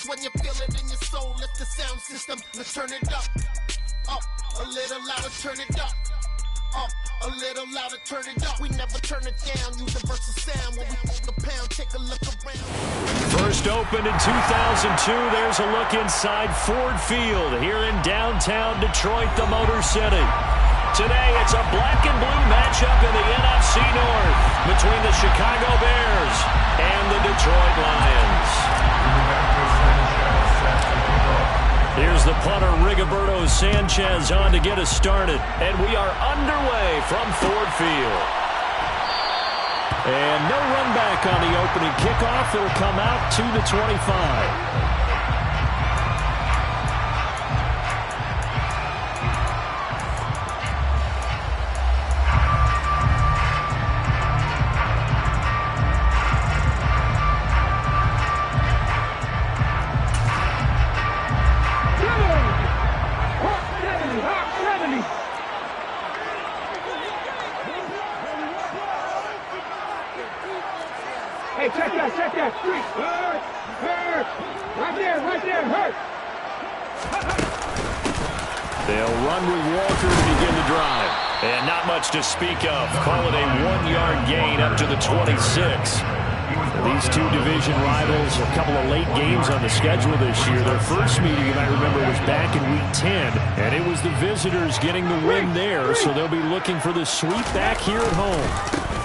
when you feel it in your soul. Lift the sound system, let's turn it up. Up, a little louder, turn it up. Up, a little louder, turn it up. We never turn it down, universal sound. When we hold the pound, take a look around. First opened in 2002, there's a look inside Ford Field here in downtown Detroit, the Motor City. Today, it's a black and blue matchup in the NFC North between the Chicago Bears and the Detroit Lions. Here's the punter, Rigoberto Sanchez, on to get us started. And we are underway from Ford Field. And no run back on the opening kickoff. It'll come out to the 25. Hey, check that. Hurt. Right there, hurt. They'll run with Walker to begin the drive. And not much to speak of. Call it a 1-yard gain up to the 26. These two division rivals, a couple of late games on the schedule this year. Their first meeting, you might remember, was back in Week 10, and it was the visitors getting the win there, so they'll be looking for the sweep back here at home.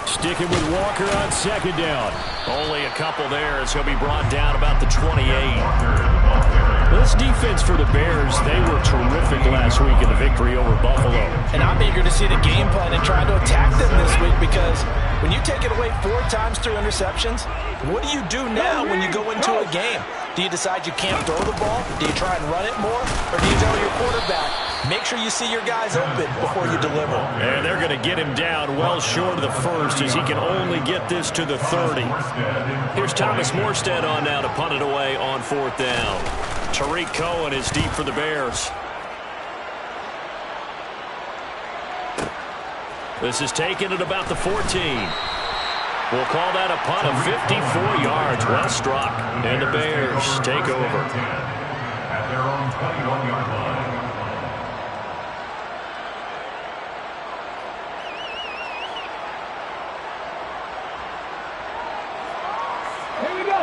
Sticking with Walker on second down. Only a couple there as he'll be brought down about the 28. This defense for the Bears, they were terrific last week in the victory over Buffalo. And I'm eager to see the game plan and try to attack them this week, because when you take it away 4 times through interceptions, what do you do now when you go into a game? Do you decide you can't throw the ball? Do you try and run it more? Or do you tell your quarterback, make sure you see your guys open before you deliver? And they're going to get him down well short of the first, as he can only get this to the 30. Here's Thomas Morstead on now to punt it away on 4th down. Tariq Cohen is deep for the Bears. This is taken at about the 14. We'll call that a punt of 54 yards. Well struck. And the Bears take over. At their own 21-yard line. Here we go.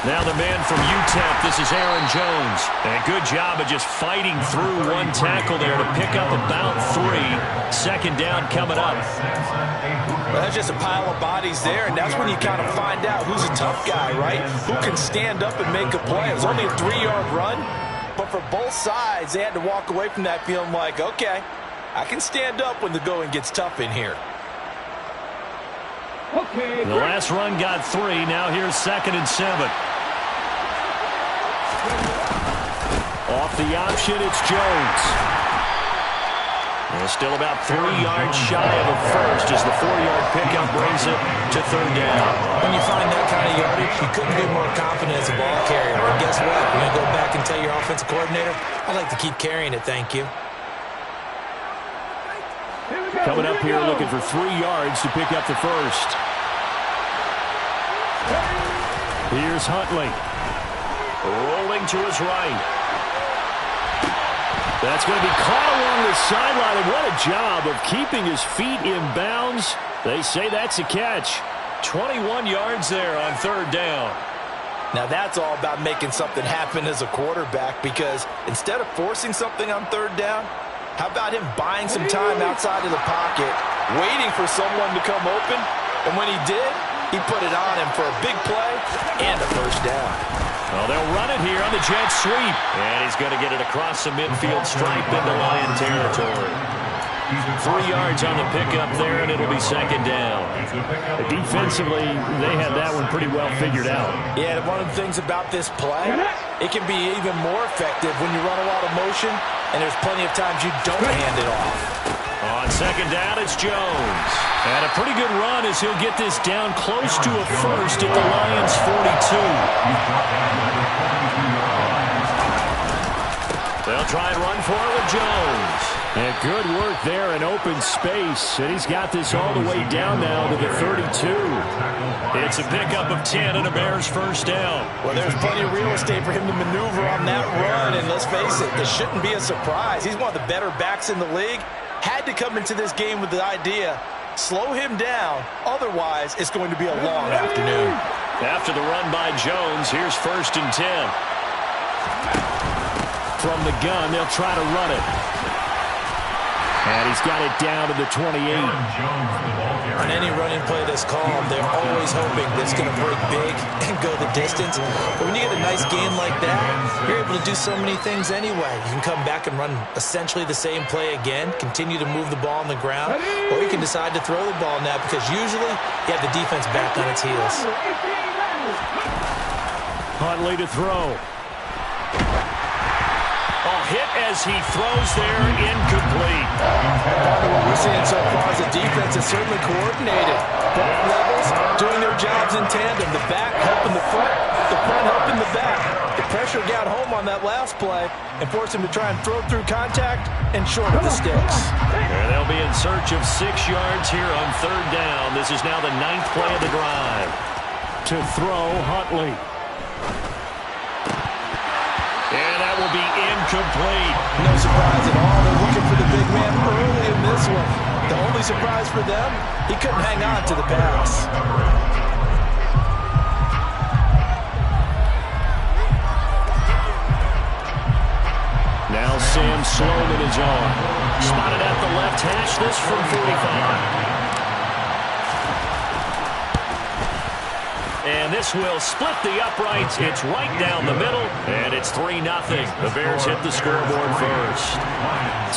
Now the man from UTEP, this is Aaron Jones. And good job of just fighting through one tackle there to pick up about 3. Second down coming up. Well, that's just a pile of bodies there, and that's when you kind of find out who's a tough guy, right? Who can stand up and make a play. It was only a 3-yard run, but for both sides, they had to walk away from that feeling like, okay, I can stand up when the going gets tough in here. Okay. The last run got 3. Now here's 2nd and 7. Off the option, it's Jones. And still about 3 yards shy of a first as the 4-yard pickup brings it to 3rd down. When you find that kind of yardage, you couldn't be more confident as a ball carrier. And guess what? You're going to go back and tell your offensive coordinator, I'd like to keep carrying it, thank you. Coming up here looking for 3 yards to pick up the first. Here's Huntley. Rolling to his right. That's going to be caught along the sideline, and what a job of keeping his feet in bounds. They say that's a catch. 21 yards there on 3rd down. Now that's all about making something happen as a quarterback, because instead of forcing something on 3rd down, how about him buying some time outside of the pocket, waiting for someone to come open, and when he did, he put it on him for a big play and a first down. Well, they'll run it here on the jet sweep. And he's going to get it across the midfield stripe into Lion territory. 3 yards on the pickup there, and it'll be 2nd down. Defensively, they had that one pretty well figured out. Yeah, one of the things about this play, it can be even more effective when you run a lot of motion, and there's plenty of times you don't hand it off. On 2nd down, it's Jones. And a pretty good run as he'll get this down close to a first at the Lions' 42. They'll try and run for it with Jones. And good work there in open space. And he's got this all the way down now to the 32. It's a pickup of 10 and a Bears first down. Well, there's plenty of real estate for him to maneuver on that run. And let's face it, this shouldn't be a surprise. He's one of the better backs in the league. Had to come into this game with the idea, slow him down. Otherwise, it's going to be a long afternoon. After the run by Jones, here's 1st and 10. From the gun, they'll try to run it. And he's got it down to the 28. On any running play that's called, they're always hoping that it's going to break big and go the distance. But when you get a nice gain like that, you're able to do so many things anyway. You can come back and run essentially the same play again, continue to move the ball on the ground, or you can decide to throw the ball now because usually you have the defense back on its heels. Huntley to throw. Hit as he throws there, incomplete. What we're seeing so far is the defense is certainly coordinated. Both levels doing their jobs in tandem. The back helping the front helping the back. The pressure got home on that last play and forced him to try and throw through contact and short of the sticks. And they'll be in search of 6 yards here on 3rd down. This is now the 9th play of the drive. To throw, Huntley. And that will be incomplete. No surprise at all. They're looking for the big man early in this one. The only surprise for them, he couldn't hang on to the pass. Now Sam Sloman is on. Spotted at the left hash, this from 45. And this will split the uprights. It's right down the middle, and it's 3-0. The Bears hit the scoreboard first.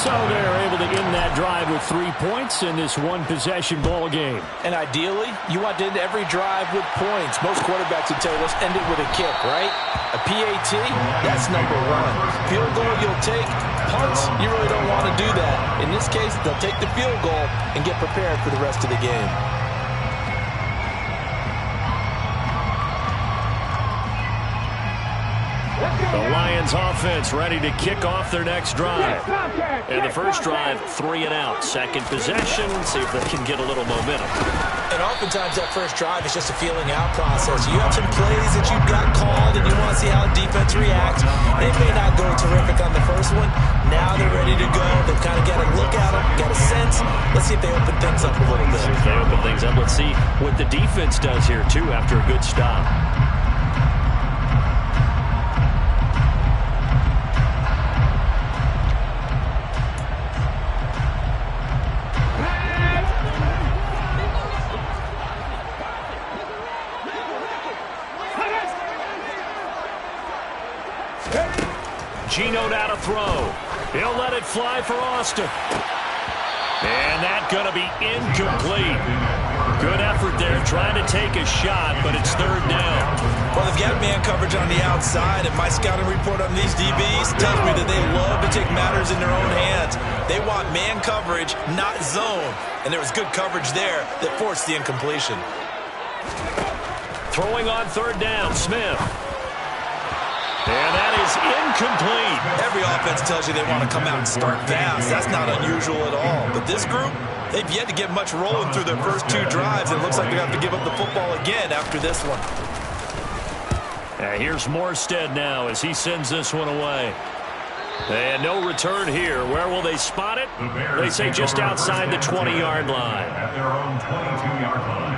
So they're able to end that drive with 3 points in this one-possession ball game. And ideally, you want to end every drive with points. Most quarterbacks would tell you, let's end it with a kick, right? A PAT, that's number 1. Field goal you'll take. Punts, you really don't want to do that. In this case, they'll take the field goal and get prepared for the rest of the game. The Lions offense ready to kick off their next drive. And the first drive, 3 and out. Second possession, see if they can get a little momentum. And oftentimes that first drive is just a feeling out process. You have some plays that you've got called and you want to see how defense reacts. They may not go terrific on the first one. Now they're ready to go. They've kind of got to look at them, got a sense. Let's see if they open things up a little bit. If they open things up, let's see what the defense does here, too, after a good stop. Geno down to throw. He'll let it fly for Austin. And that's going to be incomplete. Good effort there trying to take a shot, but it's 3rd down. Well, they've got man coverage on the outside, and my scouting report on these DBs tells me that they love to take matters in their own hands. They want man coverage, not zone. And there was good coverage there that forced the incompletion. Throwing on 3rd down, Smith. And that is incomplete. Every offense tells you they want to come out and start fast. That's not unusual at all. But this group, they've yet to get much rolling through their first 2 drives. It looks like they're going to have to give up the football again after this one. Here's Morstead now as he sends this one away. And no return here. Where will they spot it? They say just outside the 20-yard line. At their own 22-yard line.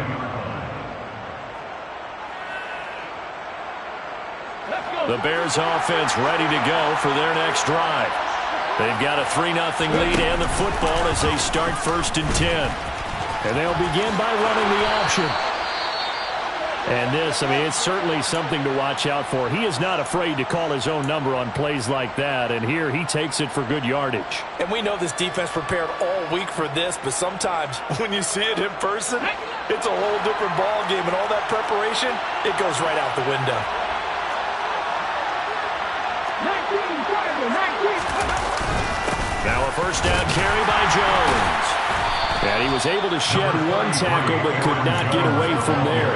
The Bears offense ready to go for their next drive. They've got a 3-0 lead and the football as they start 1st and 10. And they'll begin by running the option. And this, it's certainly something to watch out for. He is not afraid to call his own number on plays like that. And here he takes it for good yardage. And we know this defense prepared all week for this, but sometimes when you see it in person, it's a whole different ball game. And all that preparation, it goes right out the window. Now a first down carry by Jones. And he was able to shed 1 tackle but could not get away from there.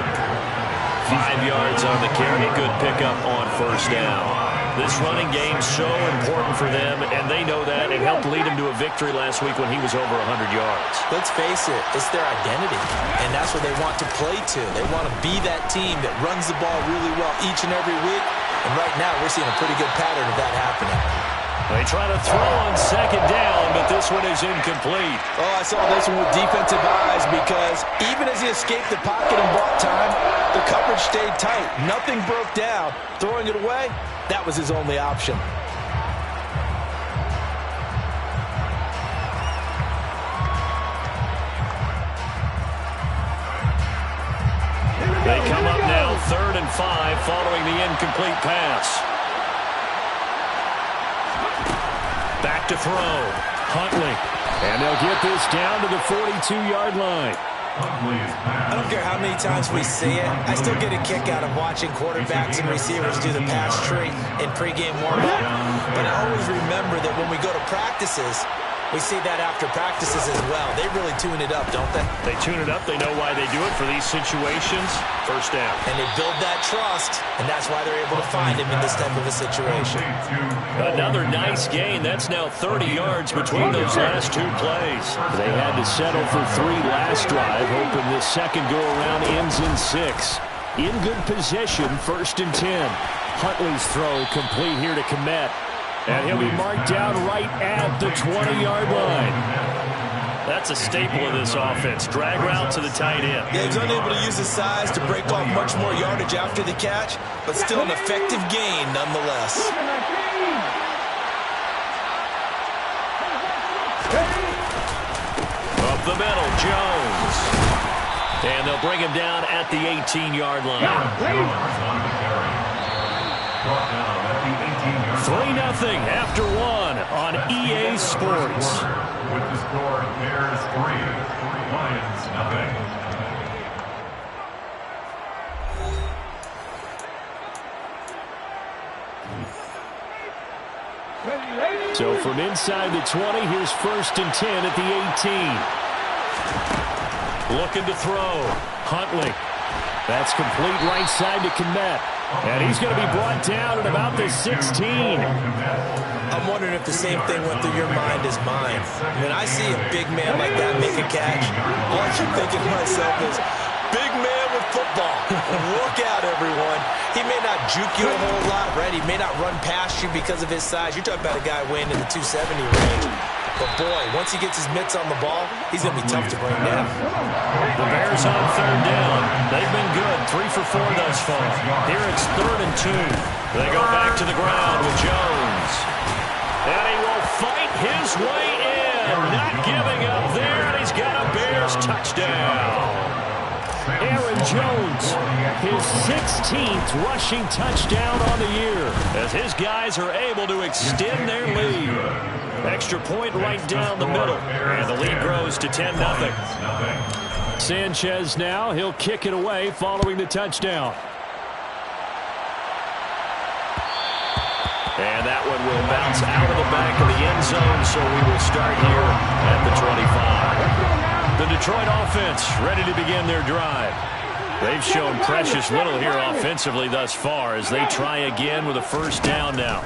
5 yards on the carry. Good pickup on 1st down. This running game's so important for them, and they know that. It helped lead them to a victory last week when he was over 100 yards. Let's face it, it's their identity, and that's what they want to play to. They want to be that team that runs the ball really well each and every week, and right now we're seeing a pretty good pattern of that happening. They try to throw on second down, but this one is incomplete. Oh, I saw this one with defensive eyes because even as he escaped the pocket and bought time, the coverage stayed tight. Nothing broke down. Throwing it away, that was his only option. They come up now 3rd and 5 following the incomplete pass. Back to throw. Huntley. And they'll get this down to the 42-yard line. I don't care how many times we see it. I still get a kick out of watching quarterbacks and receivers do the pass tree in pregame warm-up. But I always remember that when we go to practices, we see that after practices as well. They really tune it up, don't they? They tune it up. They know why they do it for these situations. First down. And they build that trust, and that's why they're able to find him in this type of a situation. Another nice gain. That's now 30 yards between those last two plays. They had to settle for 3 last drive, hoping this second go-around ends in 6. In good possession, 1st and 10. Huntley's throw complete here to Kmet. And he'll be marked down right at the 20-yard line. That's a staple of this offense. Drag route to the tight end. Yeah, he's unable to use his size to break off much more yardage after the catch, but still an effective gain nonetheless. Up the middle, Jones. And they'll bring him down at the 18-yard line. 3-0 after 1 on EA Sports. With the score, Bears 3, Lions nothing. So from inside the 20, here's 1st and 10 at the 18. Looking to throw. Huntley. That's complete right side to Kmet. And he's going to be brought down at about the 16. I'm wondering if the same thing went through your mind as mine. When I see a big man like that make a catch, all I keep thinking to myself is, big man with football. Look out, everyone. He may not juke you a whole lot, right? He may not run past you because of his size. You're talking about a guy weighing in the 270 range. But, boy, once he gets his mitts on the ball, he's going to be tough to bring down. The Bears on 3rd down. They've been good, 3 for 4 thus far. Here it's 3rd and 2. They go back to the ground with Jones. And he will fight his way in. Not giving up there, and he's got a Bears touchdown. Aaron Jones, his 16th rushing touchdown on the year, as his guys are able to extend their lead. Extra point right down the middle, and the lead grows to 10-0. Sanchez now, he'll kick it away following the touchdown. And that one will bounce out of the back of the end zone, so we will start here at the 25. The Detroit offense ready to begin their drive. They've shown precious little here offensively thus far as they try again with a 1st down now.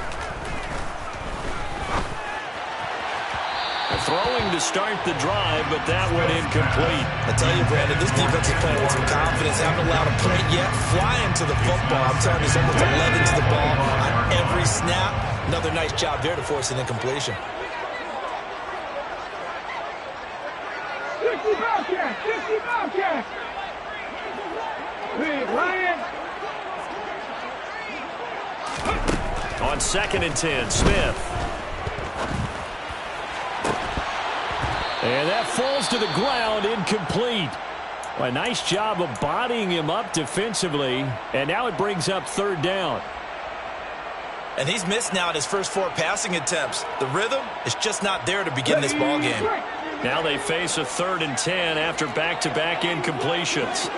Throwing to start the drive, but that went incomplete. I tell you, Brandon, this defense is playing with some confidence. Haven't allowed a point yet. Flying to the football. I'm telling you, it's almost 11 to the ball on every snap. Another nice job there to force an incompletion. 60 Bobcats! 60 Bobcats! Big Lion! On 2nd and 10, Smith. And that falls to the ground, incomplete. A nice job of bodying him up defensively, and now it brings up 3rd down. And he's missed now in his first 4 passing attempts. The rhythm is just not there to begin this ball game. Now they face a 3rd and 10 after back-to-back incompletions.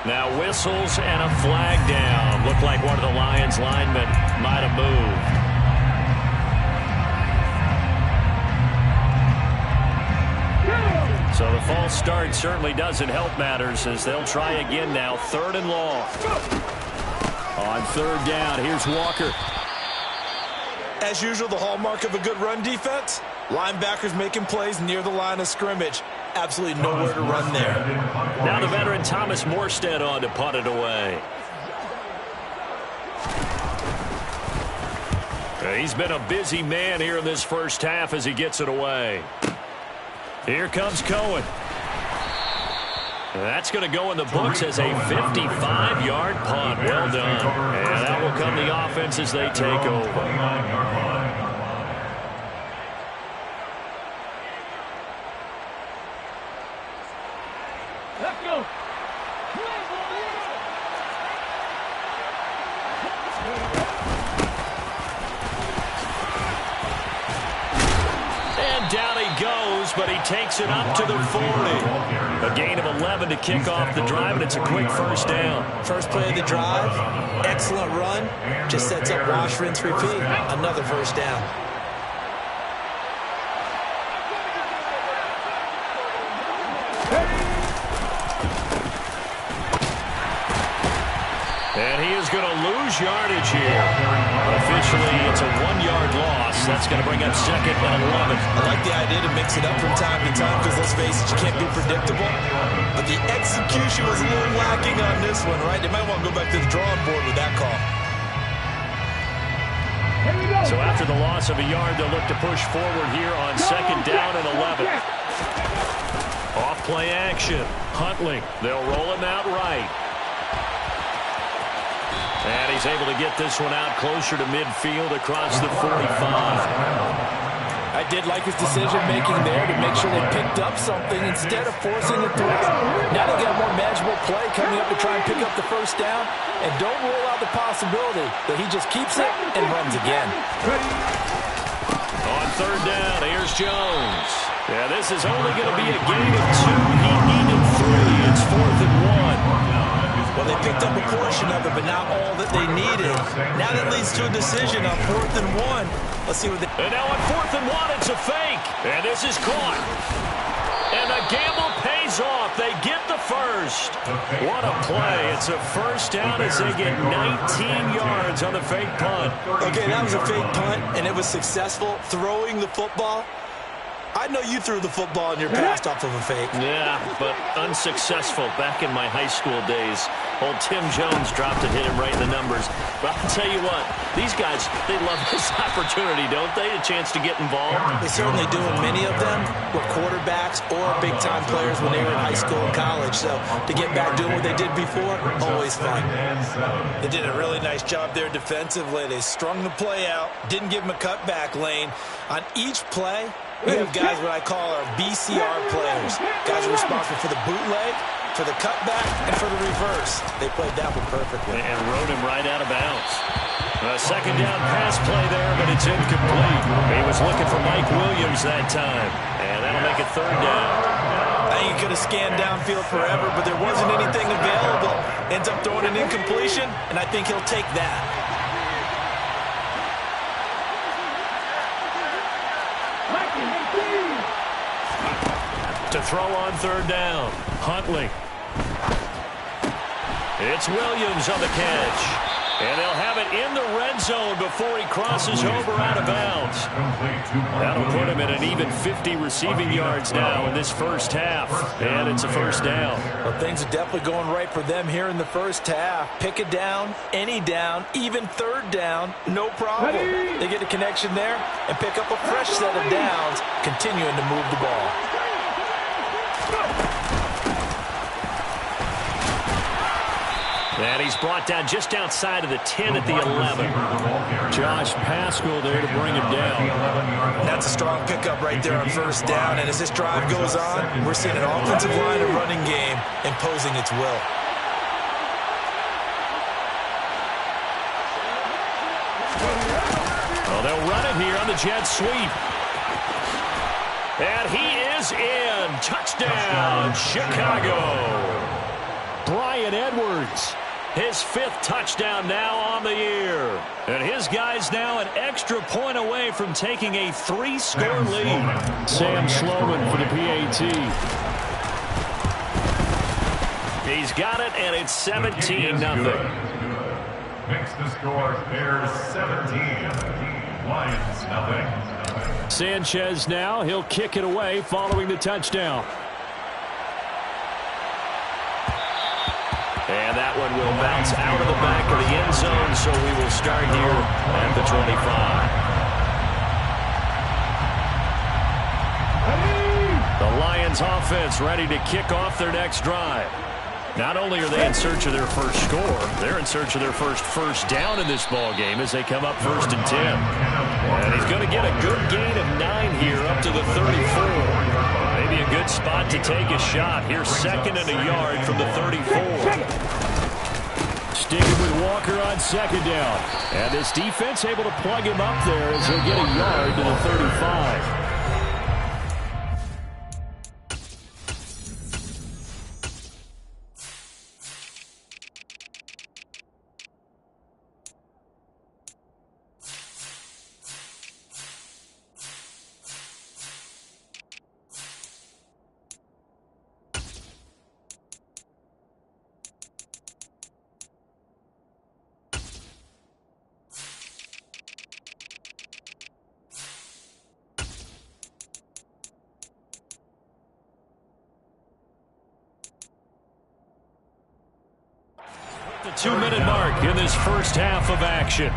Now whistles and a flag down. Looked like one of the Lions linemen might have moved. So the false start certainly doesn't help matters as they'll try again now. 3rd and long. On third down, here's Walker. As usual, the hallmark of a good run defense, linebackers making plays near the line of scrimmage. Absolutely nowhere to run there. Now the veteran Thomas Morstead on to punt it away. He's been a busy man here in this first half as he gets it away. Here comes Cohen. That's going to go in the books as a 55-yard punt. Well done. And that will come the offense as they take over. Let's go. And down he goes, but he takes it up to the 40. A gain of 11 to kick off the drive, and it's a quick first down. First play of the drive, excellent run. Just sets up wash, rinse, repeat. Another first down. And he is going to lose yardage here. Officially, it's a 1-yard loss. That's going to bring up second and 11. I like the idea to mix it up from time to time because, let's face it, you can't be predictable. But the execution was a little lacking on this one, right? They might want to go back to the drawing board with that call. So after the loss of a yard, they'll look to push forward here on second down and 11. Off play action. Huntley. They'll roll him out right. And he's able to get this one out closer to midfield across the 45. I did like his decision-making there to make sure they picked up something instead of forcing the throw. Now they got a more manageable play coming up to try and pick up the first down. And don't rule out the possibility that he just keeps it and runs again. On third down, here's Jones. Yeah, this is only going to be a gain of 2. He needed 3. It's 4th and 1. Well, they picked up a portion of it, but not all that they needed. Now that leads to a decision on 4th and 1. Let's see what they... And now on 4th and 1, it's a fake. And this is caught. And the gamble pays off. They get the first. What a play. It's a first down as they get 19 yards on the fake punt. Okay, that was a fake punt, and it was successful throwing the football. I know you threw the football in your past off of a fake. Yeah, but unsuccessful back in my high school days. Old Tim Jones dropped it, hit him right in the numbers. But I'll tell you what, these guys, they love this opportunity, don't they? A chance to get involved. They certainly do, and many of them were quarterbacks or big-time players when they were in high school and college. So to get back doing what they did before, always fun. They did a really nice job there defensively. They strung the play out, didn't give them a cutback lane. On each play, we have guys what I call our BCR players. Guys are responsible for the bootleg, for the cutback, and for the reverse. They played that one perfectly. And rode him right out of bounds. A second down pass play there, but it's incomplete. He was looking for Mike Williams that time. And that'll make it third down. I think he could have scanned downfield forever, but there wasn't anything available. Ends up throwing an incompletion, and I think he'll take that. To throw on third down, Huntley. It's Williams on the catch. And they'll have it in the red zone before he crosses over out of bounds. That'll put him at an even 50 receiving yards now in this first half. And it's a first down. Well, things are definitely going right for them here in the first half. Pick a down, any down, even third down, no problem. They get a connection there and pick up a fresh set of downs, continuing to move the ball. And he's brought down just outside of the 10 at the 11. Josh Paschal there to bring him down. That's a strong pickup right there on first down. And as this drive goes on, we're seeing an offensive line and running game imposing its will. Well, they'll run it here on the jet sweep. And he is in. Touchdown, Chicago. Bryan Edwards. His 5th touchdown now on the year. And his guys now an extra point away from taking a 3-score lead. Sam Sloman for the PAT. He's got it, and it's 17-0. makes the score Bears 17, Lions nothing. Sanchez now. He'll kick it away following the touchdown. And that one will bounce out of the back of the end zone, so we will start here at the 25. The Lions offense ready to kick off their next drive. Not only are they in search of their first score, they're in search of their first down in this ball game as they come up 1st and 10. And he's going to get a good gain of 9 here up to the 34. Maybe a good spot to take a shot. Here's 2nd and a yard from the 34. Sticking with Walker on 2nd down. And this defense able to plug him up there as he'll get a yard to the 35. The 2-minute mark in this first half of action.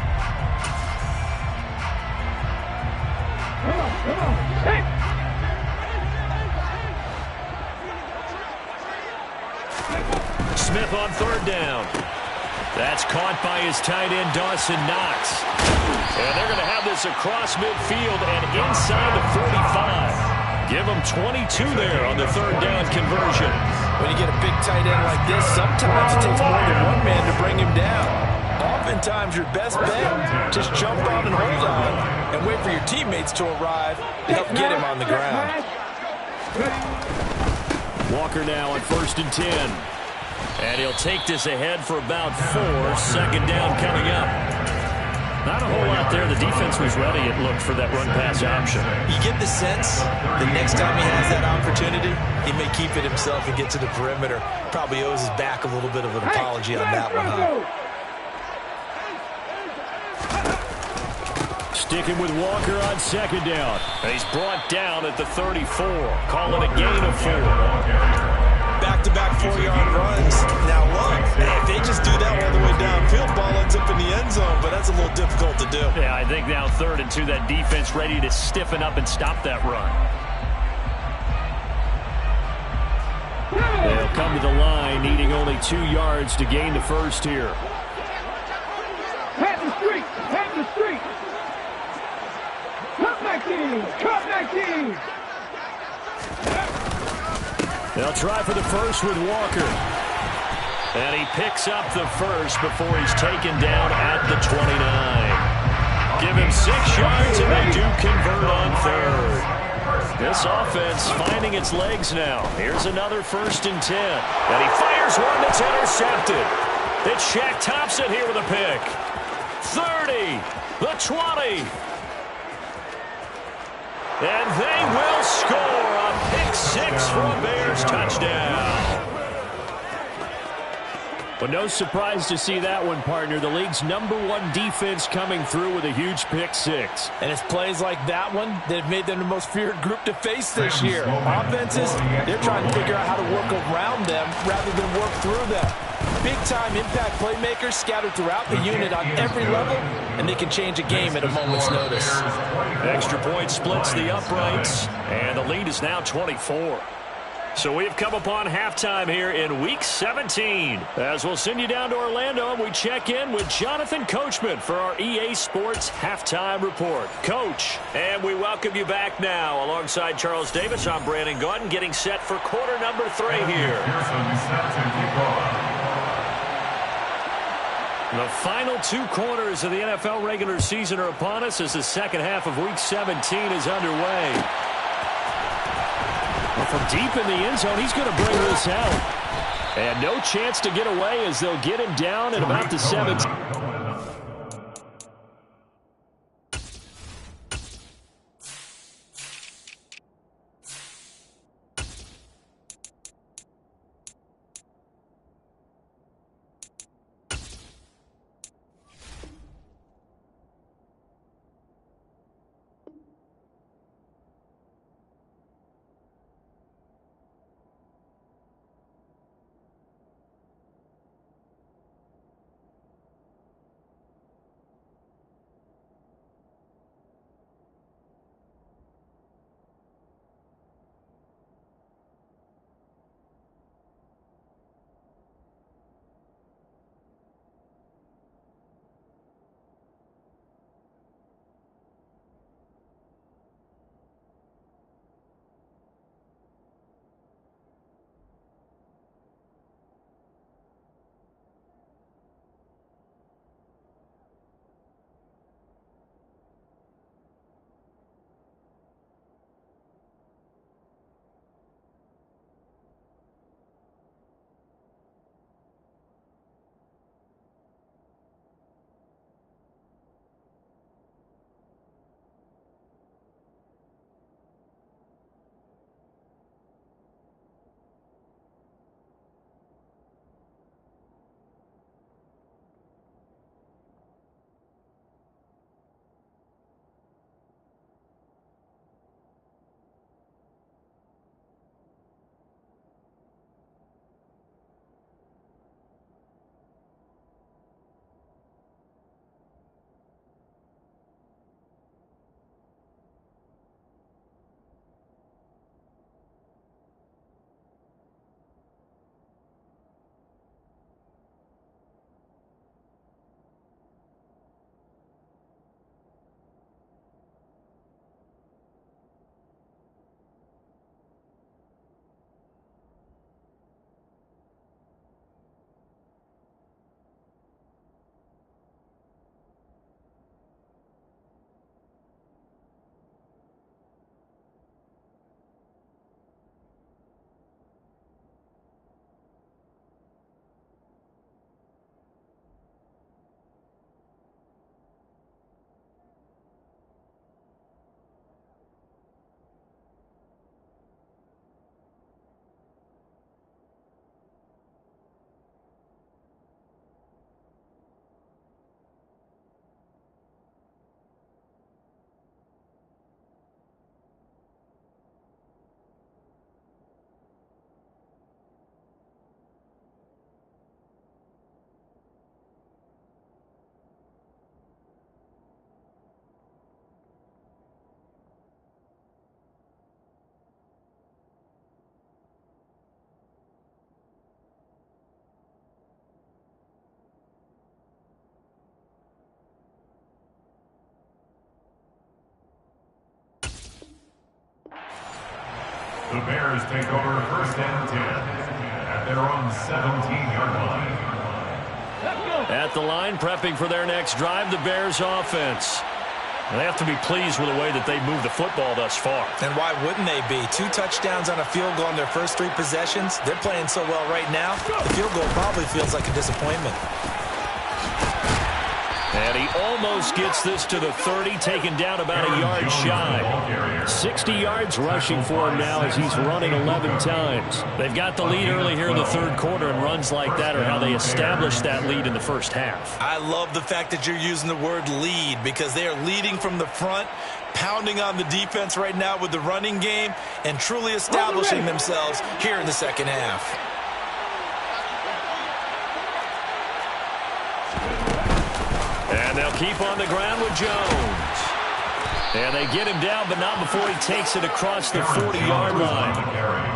Hey! Smith on 3rd down. That's caught by his tight end, Dawson Knox. And they're going to have this across midfield and inside the 45. Give them 22 there on the 3rd down conversion. When you get a big tight end like this, sometimes it takes more than one man to bring him down. Oftentimes, your best bet, just jump on and hold on and wait for your teammates to arrive to help get him on the ground. Walker now on 1st and 10. And he'll take this ahead for about 4. 2nd down coming up. Not a whole lot there. The defense was ready, it looked, for that run-pass option. You get the sense that next time he has that opportunity, he may keep it himself and get to the perimeter. Probably owes his back a little bit of an apology on that one, huh? Sticking with Walker on 2nd down. And he's brought down at the 34. Calling a gain of 4. Back-to-back 4-yard runs. Now look, if they just do that all the way downfield, ball ends up in the end zone, but that's a little difficult to do. Yeah, I think now 3rd and 2, that defense ready to stiffen up and stop that run. They'll come to the line, needing only 2 yards to gain the first here. Pat the street! Pat the street! Cut back in! Cut back in! They'll try for the first with Walker. And he picks up the first before he's taken down at the 29. Give him 6 yards, and they do convert on 3rd. This offense finding its legs now. Here's another 1st and 10. And he fires one that's intercepted. It's Shaq Thompson here with a pick. 30, the 20. And they will score a pick 6 for a Bears touchdown. But no surprise to see that one, partner. The league's #1 defense coming through with a huge pick 6. And it's plays like that one that have made them the most feared group to face this year. Offenses, they're trying to figure out how to work around them rather than work through them. Big-time impact playmakers scattered throughout the unit on every level, and they can change a game at a moment's notice. Extra point splits the uprights, and the lead is now 24. So we have come upon halftime here in Week 17. As we'll send you down to Orlando, and we check in with Jonathan Coachman for our EA Sports Halftime Report. Coach, and we welcome you back now. Alongside Charles Davis, I'm Brandon Gaudin, getting set for quarter number 3 here. The final 2 quarters of the NFL regular season are upon us as the second half of Week 17 is underway. From deep in the end zone, he's going to bring this out. And no chance to get away as they'll get him down at about the 7th. The Bears take over 1st and 10 at their own 17-yard line. At the line, prepping for their next drive, the Bears offense. They have to be pleased with the way that they've moved the football thus far. And why wouldn't they be? 2 touchdowns on a field goal in their first 3 possessions. They're playing so well right now, the field goal probably feels like a disappointment. And he almost gets this to the 30, taken down about a yard shy. 60 yards rushing for him now as he's running 11 times. They've got the lead early here in the 3rd quarter, and runs like that are how they established that lead in the first half. I love the fact that you're using the word lead, because they are leading from the front, pounding on the defense right now with the running game, and truly establishing themselves here in the 2nd half. And they'll keep on the ground with Jones. And they get him down, but not before he takes it across the 40-yard line.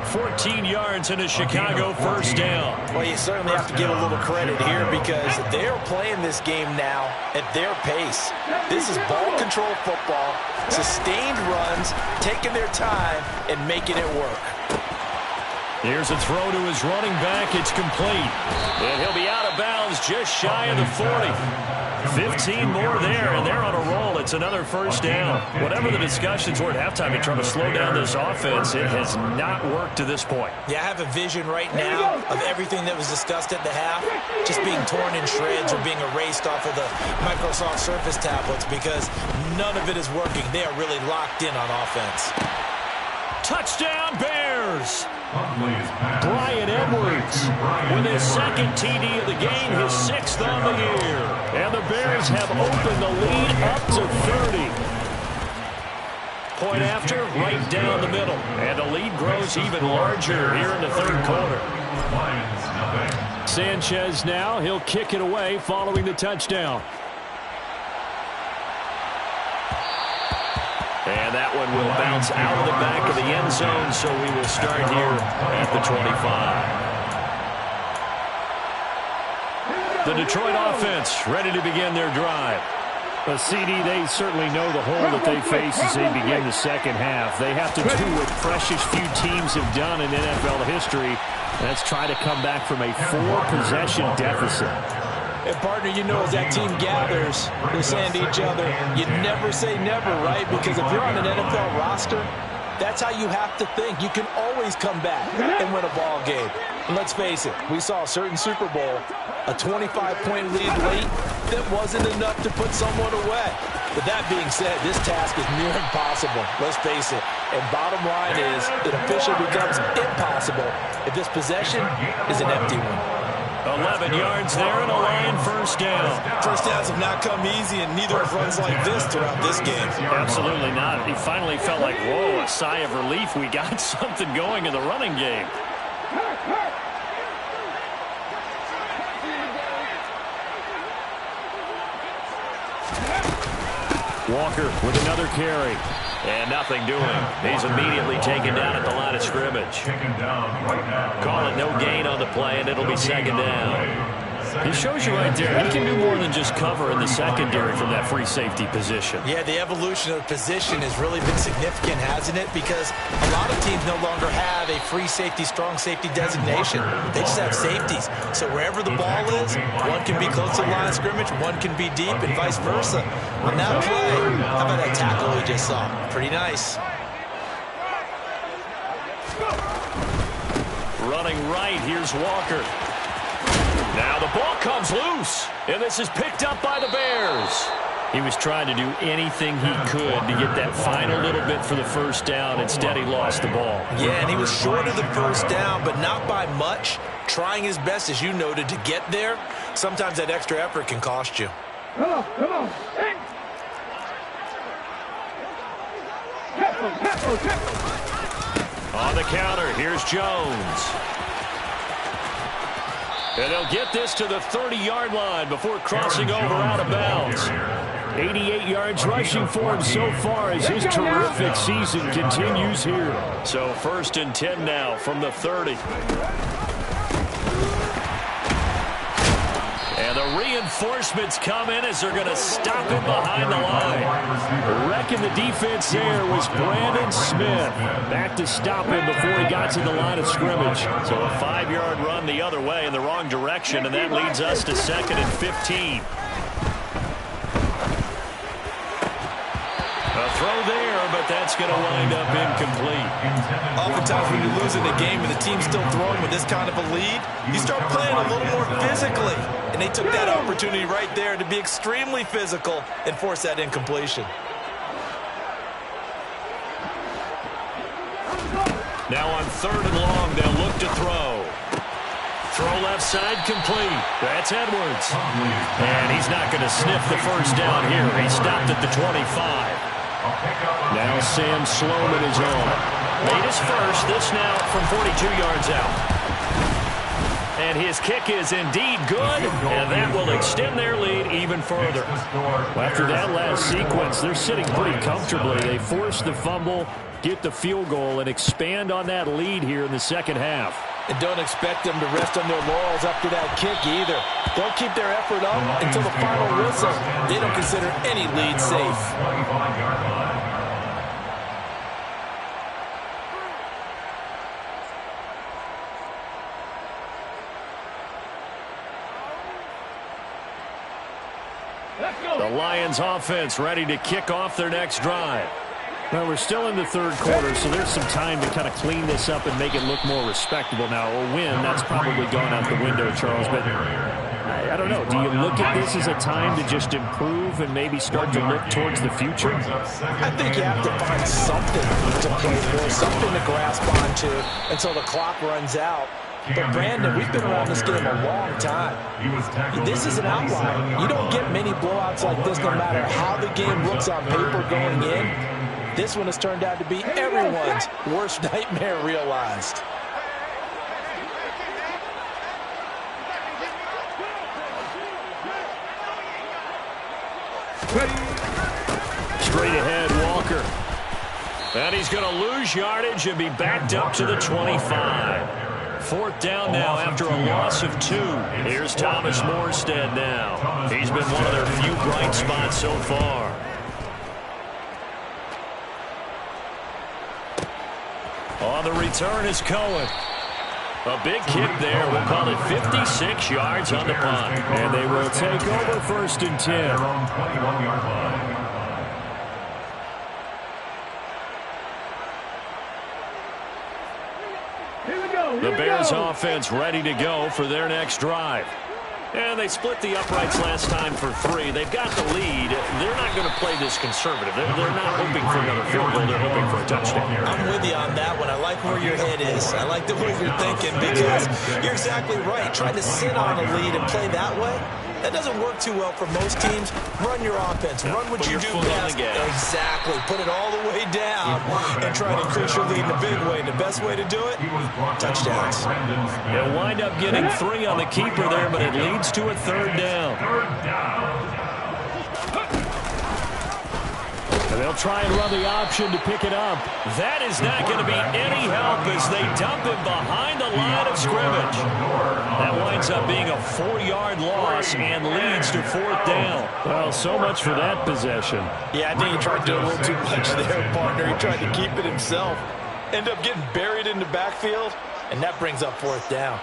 14 yards in a Chicago first down. Well, you certainly have to give a little credit here, because they're playing this game now at their pace. This is ball control football, sustained runs, taking their time, and making it work. Here's a throw to his running back. It's complete. And he'll be out of bounds just shy of the 40. 15 more there, and they're on a roll. It's another first down. Whatever the discussions were at halftime to try to slow down this offense, it has not worked to this point. Yeah, I have a vision right now of everything that was discussed at the half just being torn in shreds or being erased off of the Microsoft Surface tablets, because none of it is working. They are really locked in on offense. Touchdown, Bears! Bryan Edwards with his 2nd TD of the game, his 6th on the year. And the Bears have opened the lead up to 30. Point after, right down the middle. And the lead grows even larger here in the 3rd quarter. Sanchez now, he'll kick it away following the touchdown. And that one will bounce out of the back of the end zone, so we will start here at the 25. The Detroit offense ready to begin their drive. CD, they certainly know the hole that they face as they begin the 2nd half. They have to do what precious few teams have done in NFL history. That's try to come back from a 4-possession deficit. And, partner, you know, as that team gathers, they're saying to each other, you never say never, right? Because if you're on an NFL roster, that's how you have to think. You can always come back and win a ball game. And let's face it, we saw a certain Super Bowl, a 25-point lead late that wasn't enough to put someone away. But that being said, this task is near impossible. Let's face it. And bottom line is, it officially becomes impossible if this possession is an empty one. 11 yards there and a line first down. First downs have not come easy, and neither have runs like this throughout this game. Absolutely not. He finally felt like, whoa, a sigh of relief. We got something going in the running game. Walker with another carry. And nothing doing. He's immediately taken down at the line of scrimmage. Call it no gain on the play, and it'll be 2nd down. He shows you right there, he can do more than just cover in the secondary from that free safety position. Yeah, the evolution of the position has really been significant, hasn't it? Because a lot of teams no longer have a free safety, strong safety designation. They just have safeties. So wherever the ball is, one can be close to the line of scrimmage, one can be deep, and vice versa. On that play, how about that tackle we just saw? Pretty nice. Running right, here's Walker. Now the ball comes loose, and this is picked up by the Bears. He was trying to do anything he could to get that final little bit for the first down. Instead, he lost the ball. Yeah, and he was short of the first down, but not by much. Trying his best, as you noted, to get there. Sometimes that extra effort can cost you. Come on. Tempo. On the counter, here's Jones. And they'll get this to the 30-yard line before crossing over out of bounds. 88 yards rushing for him so far as his terrific season continues here. So 1st and 10 now from the 30. And the The reinforcements come in as they're going to stop him behind the line. Wrecking the defense there was Brandon Smith. Back to stop him before he got to the line of scrimmage. So a 5-yard run the other way in the wrong direction, and that leads us to 2nd and 15. A throw there, but that's going to wind up incomplete. Oftentimes when you're losing a game and the team's still throwing with this kind of a lead, you start playing a little more physically. And they took that opportunity right there to be extremely physical and force that incompletion. Now on 3rd and long, they'll look to throw. Throw left side complete. That's Edwards. And he's not going to sniff the first down here. He stopped at the 25. Now Sam Sloman is on. Made his first. This now from 42 yards out. And his kick is indeed good, and that will extend their lead even further. After that last sequence, they're sitting pretty comfortably. They force the fumble, get the field goal, and expand on that lead here in the second half. And don't expect them to rest on their laurels after that kick either. They'll keep their effort up until the final whistle. They don't consider any lead safe. The Lions offense ready to kick off their next drive. Well, we're still in the 3rd quarter, so there's some time to kind of clean this up and make it look more respectable. Now, a win, that's probably gone out the window, Charles, but I don't know. Do you look at this as a time to just improve and maybe start to look towards the future? I think you have to find something to play for, something to grasp onto until the clock runs out. But, Brandon, we've been around this game a long time. This is an outlier. You don't get many blowouts like this no matter how the game looks on paper going in. This one has turned out to be everyone's worst nightmare realized. Straight ahead, Walker. And he's going to lose yardage and be backed up to the 25. 4th down now after a loss of 2. Here's Thomas Morstead now. He's been one of their few bright spots so far. On the return is Cohen. A big kick there. We'll call it 56 yards on the punt. And they will take over 1st and 10. The Bears offense ready to go for their next drive. And they split the uprights last time for 3. They've got the lead. They're not going to play this conservative. They're not hoping for another field goal. They're hoping for a touchdown. I'm with you on that one. I like where your head is. I like the way you're thinking because you're exactly right. Trying to sit on a lead and play that way, that doesn't work too well for most teams. Run your offense. Run what you do best. Exactly. Put it all the way down and try to increase your lead in a big way. And the best way to do it, touchdowns. They'll wind up getting 3 on the keeper there, but it leads to a 3rd down. And they'll try and run the option to pick it up. That is not going to be any help as they dump him behind the line of scrimmage. That winds up being a 4-yard loss and leads to 4th down. Well, so much for that possession. Yeah, I think he tried to do a little too much there, partner. He tried to keep it himself. End up getting buried in the backfield, and that brings up 4th down.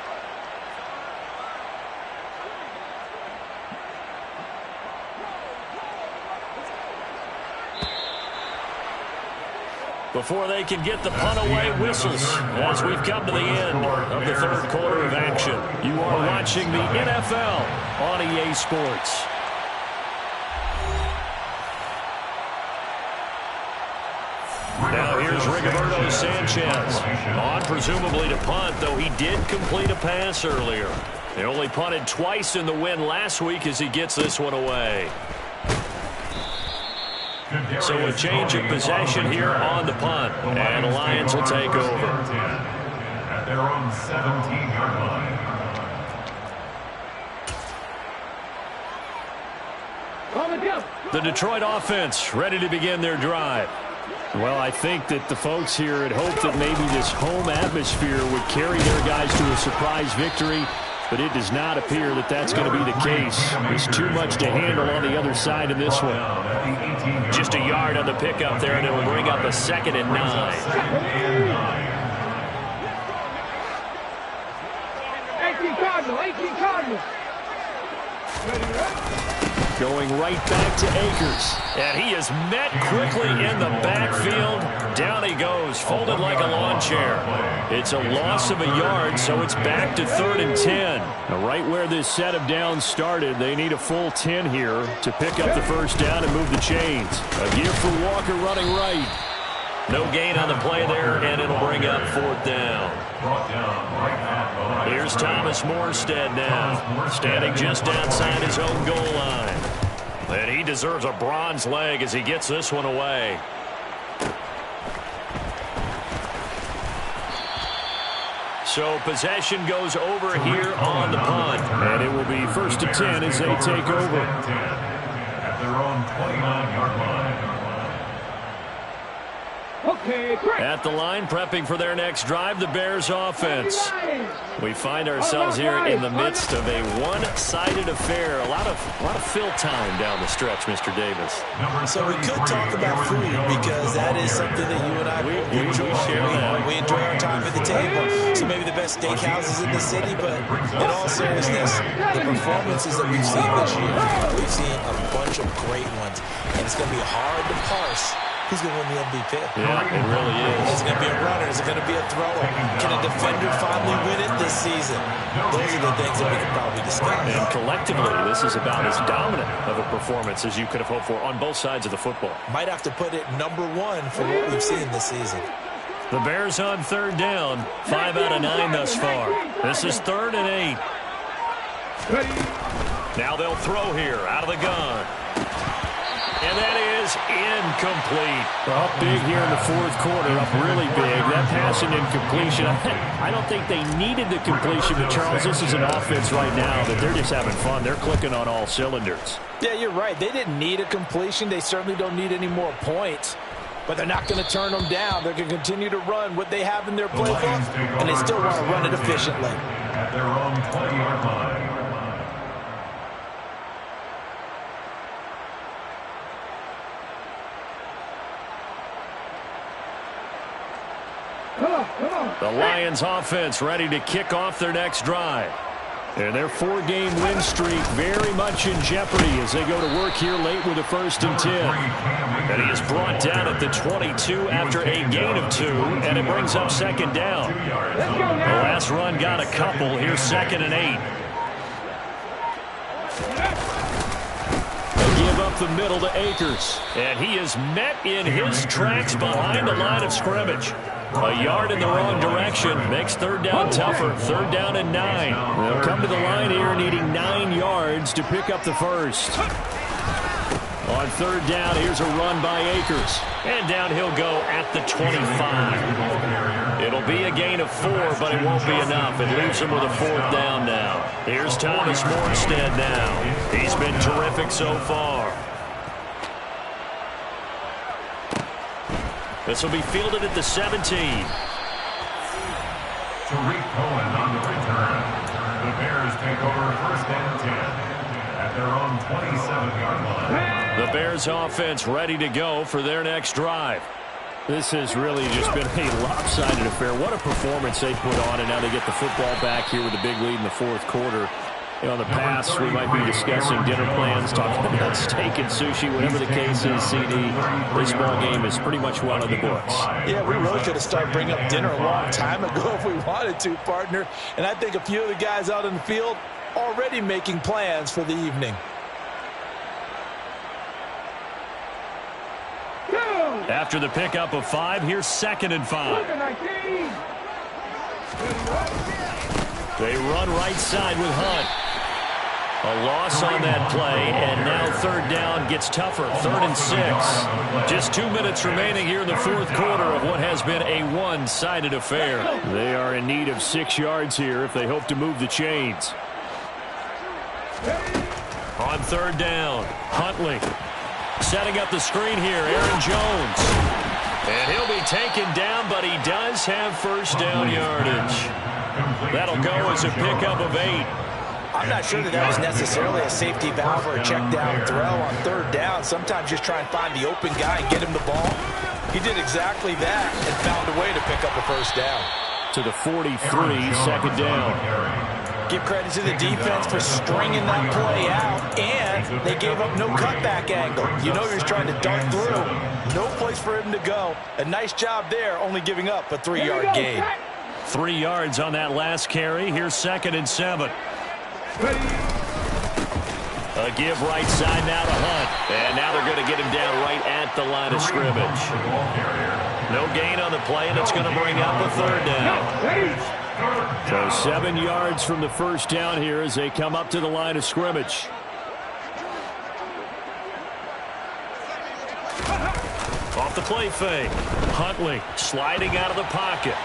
Before they can get the punt away, whistles as we've come to the end of the 3rd quarter of action. You are watching the NFL on EA Sports. Now here's Rigoberto Sanchez on presumably to punt, though he did complete a pass earlier. They only punted twice in the win last week as he gets this one away. So a change of possession here on the punt, and the Lions will take over. At their own 17-yard line. The Detroit offense ready to begin their drive. Well, I think that the folks here had hoped that maybe this home atmosphere would carry their guys to a surprise victory. but it does not appear that that's going to be the case. There's too much to handle on the other side of this one. Just a yard on the pickup there, and it will bring up a 2nd and 9. 18 Cardinals. Going right back to Akers. And he is met quickly in the backfield. Down he goes, folded like a lawn chair. It's a loss of a yard, so it's back to 3rd and 10. Now, right where this set of downs started, they need a full 10 here to pick up the first down and move the chains. A give for Walker running right. No gain on the play there, and it'll bring up 4th down. Here's Thomas Morstead now, standing just outside his own goal line. And he deserves a bronze leg as he gets this one away. So possession goes over here on the punt. And it will be 1st and 10 as they take over. At their own 29-yard line. At the line, prepping for their next drive, the Bears offense. We find ourselves here in the midst of a one-sided affair. A lot of fill time down the stretch, Mr. Davis. So we could talk about food because that is something that you and I enjoy sharing. We enjoy our time at the table. So maybe the best steakhouses in the city, but in all seriousness, the performances that we've seen this year, we've seen a bunch of great ones, and it's going to be hard to parse who's going to win the MVP. Yeah, it really is. Is it going to be a runner? Is it going to be a thrower? Can a defender finally win it this season? Those are the things that we could probably discuss. And collectively, this is about as dominant of a performance as you could have hoped for on both sides of the football. Might have to put it number 1 for what we've seen this season. The Bears on 3rd down. 5 out of 9 thus far. This is 3rd and 8. Now they'll throw here out of the gun. And that is incomplete. Up big here in the 4th quarter, up really big. That pass and incompletion. I don't think they needed the completion, but Charles, this is an offense right now that they're just having fun. They're clicking on all cylinders. Yeah, you're right. They didn't need a completion. They certainly don't need any more points. But they're not going to turn them down. They're going to continue to run what they have in their playbook, and they still want to run it efficiently. At their own 20-yard line. The Lions offense ready to kick off their next drive. And their 4-game win streak very much in jeopardy as they go to work here late with a 1st and 10. And he is brought down at the 22 after a gain of 2, and it brings up 2nd down. The last run got a couple. Here's 2nd and 8. They give up the middle to Akers. And he is met in his tracks behind the line of scrimmage. A yard in the wrong direction makes 3rd down tougher. 3rd down and 9. They'll come to the line here needing 9 yards to pick up the first. On 3rd down, here's a run by Akers. And down he'll go at the 25. It'll be a gain of 4, but it won't be enough. It leaves him with a 4th down now. Here's Thomas Morstead now. He's been terrific so far. This will be fielded at the 17. Tariq Cohen on the return. The Bears take over 1st and 10 at their own 27-yard line. The Bears offense ready to go for their next drive. This has really just been a lopsided affair. What a performance they put on, and now they get the football back here with a big lead in the 4th quarter. You know, in the past, we might be discussing dinner plans, talking about steak and sushi, whatever the case is, CD. This ball game is pretty much one of the books. Yeah, we really could have started bringing up dinner a long time ago if we wanted to, partner. And I think a few of the guys out in the field already making plans for the evening. After the pickup of 5, here's 2nd and 5. They run right side with Hunt. A loss on that play, and now 3rd down gets tougher. 3rd and 6. Just 2 minutes remaining here in the 4th quarter of what has been a one-sided affair. They are in need of 6 yards here if they hope to move the chains. On 3rd down, Huntley setting up the screen here. Aaron Jones. And he'll be taken down, but he does have first down yardage. That'll go as a pickup of 8. I'm not sure that was necessarily a safety valve or a check down throw on third down. Sometimes just try and find the open guy and get him the ball. He did exactly that and found a way to pick up a first down. To the 43, second down. Give credit to the defense for stringing that play out, and they gave up no cutback angle. You know you're trying to dart through. No place for him to go. A nice job there, only giving up a 3-yard gain. 3 yards on that last carry. Here's 2nd and 7. A give right side now to Hunt. And now they're going to get him down right at the line of scrimmage. No gain on the play, and it's going to bring up a 3rd down. So 7 yards from the first down here as they come up to the line of scrimmage. Off the play fake. Huntley sliding out of the pocket.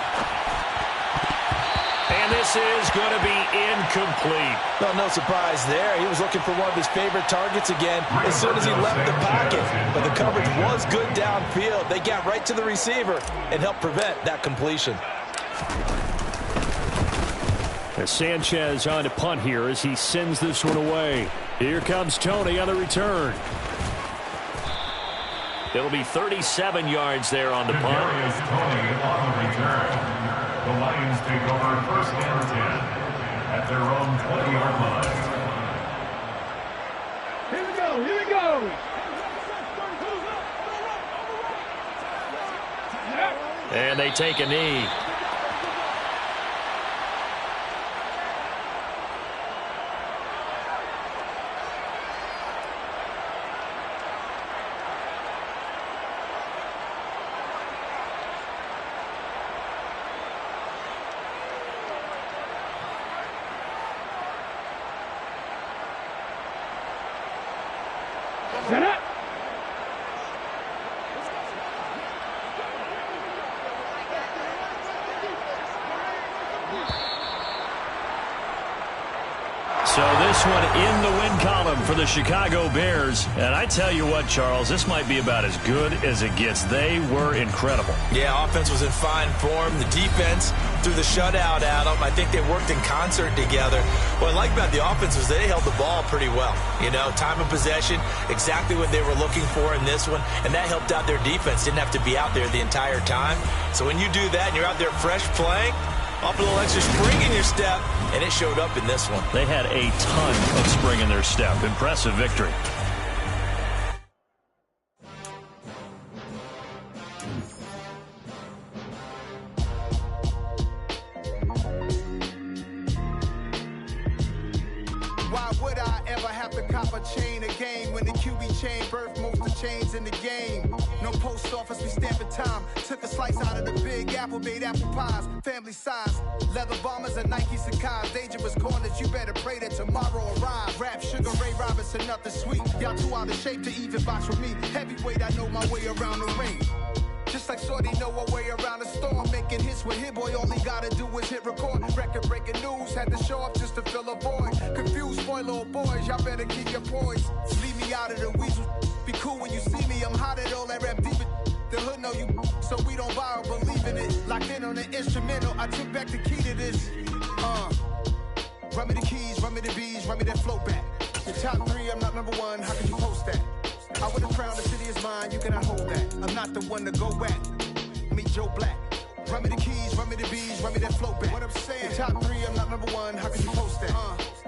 And this is going to be incomplete. Well, no surprise there. He was looking for one of his favorite targets again as soon as he left the pocket. But the coverage was good downfield. They got right to the receiver and helped prevent that completion. As Sanchez on to punt here as he sends this one away. Here comes Tony on the return. It'll be 37 yards there on the punt. There is Tony on the return. The Lions take over first and 10 at their own 20-yard line. Here we go, here we go. And they take a knee. Set up. So this one in the win column for the Chicago Bears. And I tell you what, Charles, this might be about as good as it gets. They were incredible. Yeah, offense was in fine form. The defense threw the shutout at them. I think they worked in concert together. What I like about the offense was they held the ball pretty well. You know, time of possession, exactly what they were looking for in this one. And that helped out their defense. Didn't have to be out there the entire time. So when you do that and you're out there fresh playing, off a little extra spring in your step, and it showed up in this one. They had a ton of spring in their step. Impressive victory. Why would I ever have to cop a chain a game when the QB chain birthed most of chains in the game? No post office, we stamping time. Took a slice out of the big apple, made apple pies, family size. Leather bombers and Nike Sacai's. Dangerous corners, you better pray that tomorrow arrives. Rap, Sugar Ray Robinson, nothing sweet. Y'all too out of shape to even box with me. Heavyweight, I know my way around the ring. Just like Shorty know a way around the storm. Making hits with Hit Boy, all he gotta do is hit record. Record breaking news, had to show up just to fill a void. Confused, spoiled boys, y'all better keep your poise. Leave me out of the weasel. Be cool when you see me, I'm hot at all that rap deep. The hood know you, so we don't borrow, believe in it. Locked in on the instrumental, I took back the key to this. Run me the keys, run me the bees, run me that flow back. The top 3, I'm not number 1, how could you post that? I would have crowned the city is mine, you cannot hold that. I'm not the one to go back. Meet Joe Black. Run me the keys, run me the bees, run me that flow back. What I'm saying, the top 3, I'm not number 1, how could you post that?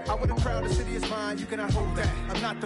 I would have crowned the city is mine, you cannot hold that. I'm not the